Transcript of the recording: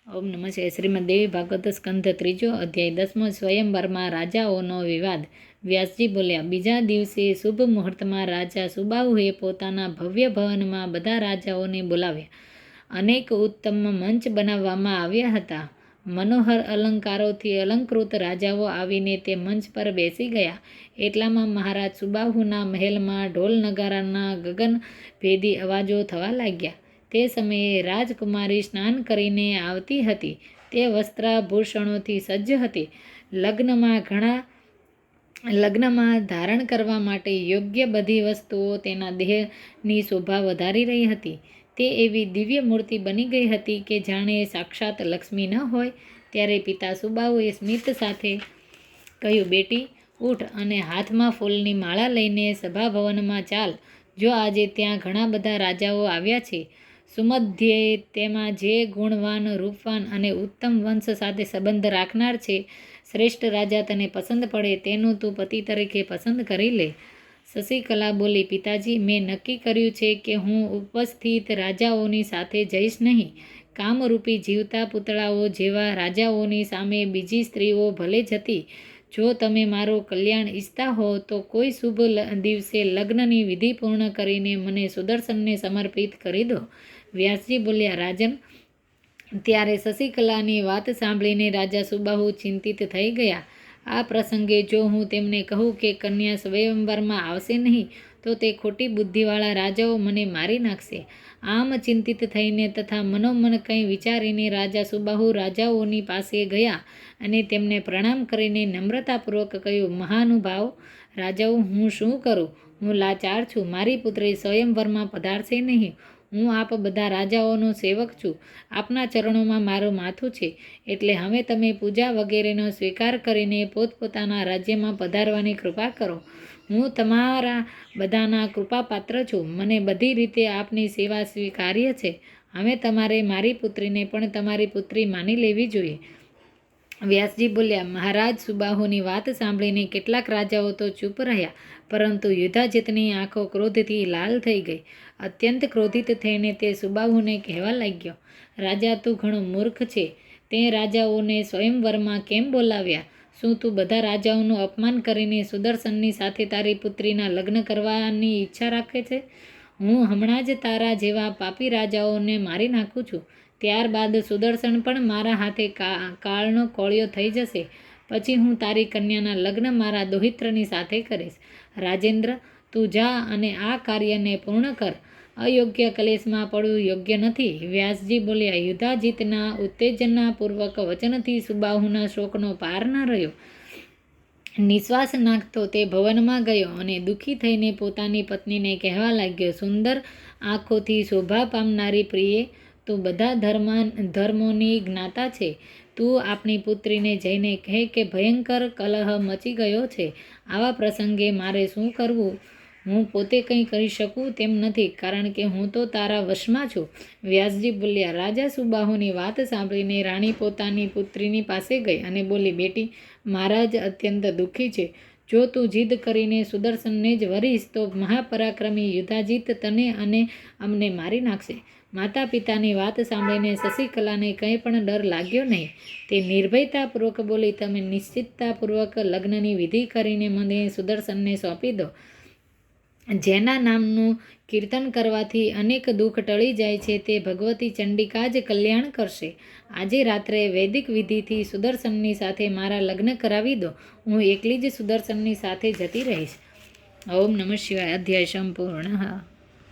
ઓમ નમઃ શિવાય. શ્રીમદ દેવી ભાગવત સ્કંધ 3 અધ્યાય 10. સ્વયંવરમાં રાજાઓનો વિવાદ. વ્યાસજી બોલ્યા, બીજા દિવસે શુભ મુહૂર્તમાં રાજા સુબાહુએ પોતાના ભવ્ય ભવનમાં બધા રાજાઓને બોલાવ્યા. અનેક ઉત્તમ મંચ બનાવવામાં આવ્યા હતા. મનોહર અલંકારોથી અલંકૃત રાજાઓ આવીને તે મંચ પર બેસી ગયા. એટલામાં મહારાજ સુબાહુના મહેલમાં ઢોલ નગારાના ગગનભેદી અવાજો થવા લાગ્યા. તે સમયે રાજકુમારી સ્નાન કરીને આવતી હતી. તે વસ્ત્રાભૂષણોથી સજ્જ હતી. લગ્નમાં ધારણ કરવા માટે યોગ્ય બધી વસ્તુઓ તેના દેહની શોભા વધારી રહી હતી. તે એવી દિવ્ય મૂર્તિ બની ગઈ હતી કે જાણે સાક્ષાત લક્ષ્મી ન હોય. ત્યારે પિતા સુબાહુએ સ્મિત સાથે કહ્યું, બેટી, ઉઠ અને હાથમાં ફૂલની માળા લઈને સભાભવનમાં ચાલ. જો આજે ત્યાં ઘણા બધા રાજાઓ આવ્યા છે. સુમધ્યે તેમાં જે ગુણવાન, રૂપવાન અને ઉત્તમ વંશ સાથે સંબંધ રાખનાર છે, શ્રેષ્ઠ રાજા તને પસંદ પડે તેનું તું પતિ તરીકે પસંદ કરી લે. શશિકલા બોલી, પિતાજી, મેં નક્કી કર્યું છે કે હું ઉપસ્થિત રાજાઓની સાથે જઈશ નહીં. કામરૂપી જીવતા પૂતળાઓ જેવા રાજાઓની સામે બીજી સ્ત્રીઓ ભલે જતી. જો તમે મારું કલ્યાણ ઈચ્છતા હો તો કોઈ શુભ દિવસે લગ્નની વિધિ પૂર્ણ કરીને મને સુદર્શનને સમર્પિત કરી દો. વ્યાસજી બોલ્યા, રાજન. ત્યારે શશિકલાની વાત સાંભળીને રાજા સુબાહુ ચિંતિત થઈ ગયા. આ પ્રસંગે જો હું તેમને કહું કે કન્યા સ્વયંવરમાં આવશે નહીં તો તે ખોટી બુદ્ધિવાળા રાજાઓ મને મારી નાખશે. આમ ચિંતિત થઈને તથા મનોમન કંઈ વિચારીને રાજા સુબાહુ રાજાઓની પાસે ગયા અને તેમને પ્રણામ કરીને નમ્રતાપૂર્વક કહ્યું, મહાનુભાવ રાજાઓ, હું શું કરું? હું લાચાર છું. મારી પુત્રી સ્વયંવરમાં પધારશે નહીં. હું આપ બધા રાજાઓનો સેવક છું. આપના ચરણોમાં મારું માથું છે. એટલે હવે તમે પૂજા વગેરેનો સ્વીકાર કરીને પોતપોતાના રાજ્યમાં પધારવાની કૃપા કરો. હું તમારા બધાના કૃપાપાત્ર છું. મને બધી રીતે આપની સેવા સ્વીકાર્ય છે. હવે તમારે મારી પુત્રીને પણ તમારી પુત્રી માની લેવી જોઈએ. વ્યાસજી બોલ્યા, મહારાજ સુબાહુની વાત સાંભળીને કેટલાક રાજાઓ તો ચૂપ રહ્યા, પરંતુ યુધાજીતની આંખો ક્રોધથી લાલ થઈ ગઈ. અત્યંત ક્રોધિત થઈને તે સુબાહુને કહેવા લાગ્યો, રાજા, તું ઘણો મૂર્ખ છે. તે રાજાઓને સ્વયંવરમાં કેમ બોલાવ્યા? શું તું બધા રાજાઓનું અપમાન કરીને સુદર્શનની સાથે તારી પુત્રીના લગ્ન કરવાની ઈચ્છા રાખે છે? હું હમણાં જ તારા જેવા પાપી રાજાઓને મારી નાખું છું. ત્યારબાદ સુદર્શન પણ મારા હાથે કાળનો કોળિયો થઈ જશે. પછી હું તારી કન્યાના લગ્ન મારા દોહિત્રની સાથે કરીશ. રાજેન્દ્ર, તું જા અને આ કાર્યને પૂર્ણ કર. અયોગ્ય કલેશમાં પડવું યોગ્ય નથી. વ્યાસજી બોલ્યા, યુધાજીતના ઉત્તેજનાપૂર્વક વચનથી સુબાહુના શોકનો પાર ન રહ્યો. નિશ્વાસ નાખતો તે ભવનમાં ગયો અને દુઃખી થઈને પોતાની પત્નીને કહેવા લાગ્યો, સુંદર આંખોથી શોભા પામનારી પ્રિયે, તું બધા ધર્મોની જ્ઞાતા છે. તું આપણી પુત્રીને જઈને કહે કે ભયંકર કલહ મચી ગયો છે. આવા પ્રસંગે મારે શું કરવું? હું પોતે કંઈ કરી શકું તેમ નથી, કારણ કે હું તો તારા વશમાં છું. વ્યાસજી બોલ્યા, રાજા સુબાહુની વાત સાંભળીને રાણી પોતાની પુત્રીની પાસે ગઈ અને બોલી, બેટી, મહારાજ અત્યંત દુઃખી છે. જો તું જીદ કરીને સુદર્શનને જ વરીશ તો મહાપરાક્રમી યુધાજીત તને અને અમને મારી નાખશે. માતા પિતાની વાત સાંભળીને શશિકલાને કંઈ પણ ડર લાગ્યો નહીં. તે નિર્ભયતાપૂર્વક બોલી, તમે નિશ્ચિતતાપૂર્વક લગ્નની વિધિ કરીને મને સુદર્શનને સોંપી દો. જેના નામનું કીર્તન કરવાથી અનેક દુઃખ ટળી જાય છે, તે ભગવતી ચંડિકા જ કલ્યાણ કરશે. આજે રાત્રે વૈદિક વિધિથી સુદર્શનની સાથે મારા લગ્ન કરાવી દો. હું એકલી જ સુદર્શનની સાથે જતી રહીશ. ઓમ નમઃ શિવાય. અધ્યાય સંપૂર્ણ.